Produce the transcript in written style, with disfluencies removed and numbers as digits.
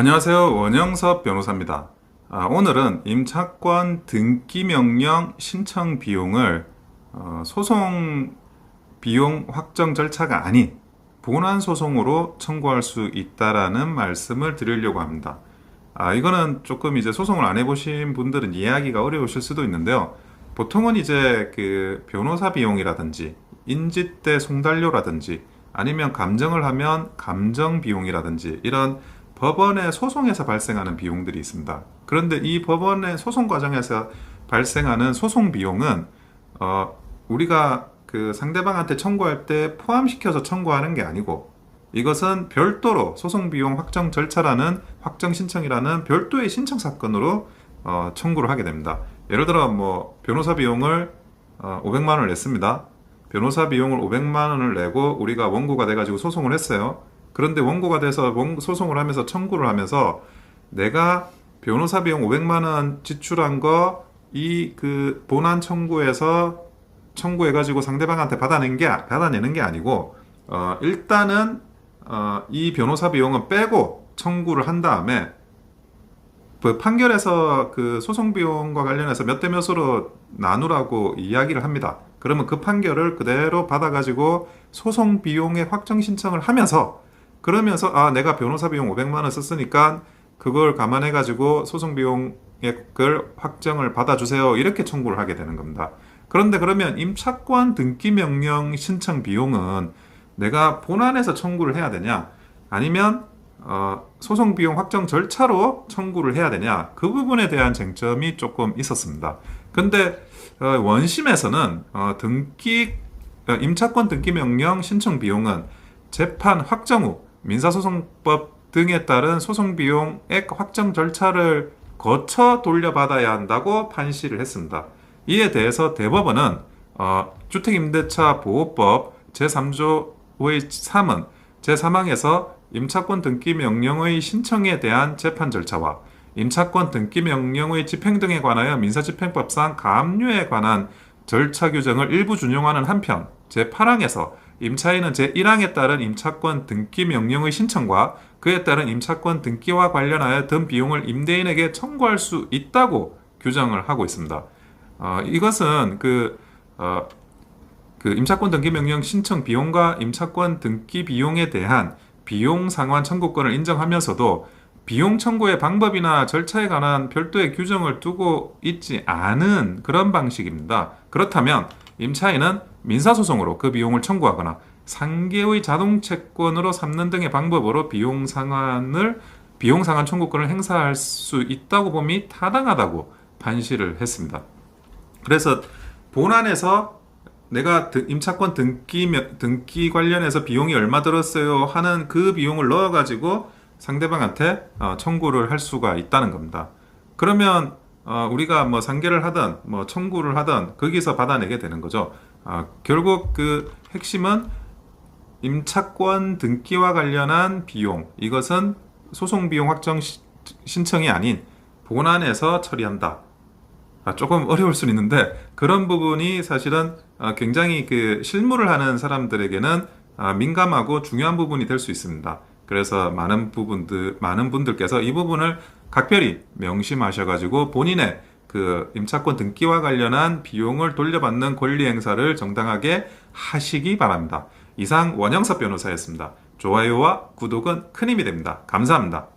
안녕하세요. 원영섭 변호사입니다. 오늘은 임차권 등기명령 신청 비용을 소송 비용 확정 절차가 아닌 본안소송으로 청구할 수 있다라는 말씀을 드리려고 합니다. 이거는 조금 이제 소송을 안 해보신 분들은 이해하기가 어려우실 수도 있는데요. 보통은 이제 그 변호사 비용이라든지 인지대 송달료라든지 아니면 감정을 하면 감정 비용이라든지 이런 법원의 소송에서 발생하는 비용들이 있습니다. 그런데 이 법원의 소송 과정에서 발생하는 소송 비용은 우리가 그 상대방한테 청구할 때 포함시켜서 청구하는 게 아니고 이것은 별도로 소송 비용 확정 절차라는 확정 신청이라는 별도의 신청 사건으로 청구를 하게 됩니다. 예를 들어 뭐 변호사 비용을 500만 원을 냈습니다. 변호사 비용을 500만 원을 내고 우리가 원고가 돼가지고 소송을 했어요. 그런데 원고가 돼서 소송을 하면서 청구를 하면서 내가 변호사 비용 500만 원 지출한 거 이 그 본안 청구에서 청구해가지고 상대방한테 받아내는 게 아니고 일단은 이 변호사 비용은 빼고 청구를 한 다음에 그 판결에서 그 소송 비용과 관련해서 몇 대 몇으로 나누라고 이야기를 합니다. 그러면 그 판결을 그대로 받아가지고 소송 비용의 확정 신청을 하면서 그러면서 내가 변호사 비용 500만 원 썼으니까 그걸 감안해가지고 소송 비용을 확정을 받아주세요. 이렇게 청구를 하게 되는 겁니다. 그런데 그러면 임차권 등기 명령 신청 비용은 내가 본안에서 청구를 해야 되냐? 아니면 소송 비용 확정 절차로 청구를 해야 되냐? 그 부분에 대한 쟁점이 조금 있었습니다. 근데 원심에서는 임차권 등기 명령 신청 비용은 재판 확정 후 민사소송법 등에 따른 소송비용액 확정 절차를 거쳐 돌려받아야 한다고 판시를 했습니다. 이에 대해서 대법원은 주택임대차 보호법 제3조의 3은 제3항에서 임차권 등기 명령의 신청에 대한 재판 절차와 임차권 등기 명령의 집행 등에 관하여 민사집행법상 가압류에 관한 절차 규정을 일부 준용하는 한편 제8항에서 임차인은 제1항에 따른 임차권 등기 명령의 신청과 그에 따른 임차권 등기와 관련하여 든 비용을 임대인에게 청구할 수 있다고 규정을 하고 있습니다. 이것은 그 임차권 등기 명령 신청 비용과 임차권 등기 비용에 대한 비용 상환 청구권을 인정하면서도 비용 청구의 방법이나 절차에 관한 별도의 규정을 두고 있지 않은 그런 방식입니다. 그렇다면 임차인은 민사소송으로 그 비용을 청구하거나 상계의 자동채권으로 삼는 등의 방법으로 비용 상환 청구권을 행사할 수 있다고 봄이 타당하다고 판시를 했습니다. 그래서 본안에서 내가 임차권 등기 관련해서 비용이 얼마 들었어요 하는 그 비용을 넣어가지고 상대방한테 청구를 할 수가 있다는 겁니다. 그러면 우리가 뭐 상계를 하든 뭐 청구를 하든 거기서 받아내게 되는 거죠. 결국 그 핵심은 임차권 등기와 관련한 비용, 이것은 소송 비용 확정 신청이 아닌 본안에서 처리한다. 조금 어려울 수는 있는데 그런 부분이 사실은 굉장히 그 실무를 하는 사람들에게는 민감하고 중요한 부분이 될 수 있습니다. 그래서 많은 분들께서 이 부분을 각별히 명심하셔가지고 본인의 그 임차권 등기와 관련한 비용을 돌려받는 권리 행사를 정당하게 하시기 바랍니다. 이상 원영섭 변호사였습니다. 좋아요와 구독은 큰 힘이 됩니다. 감사합니다.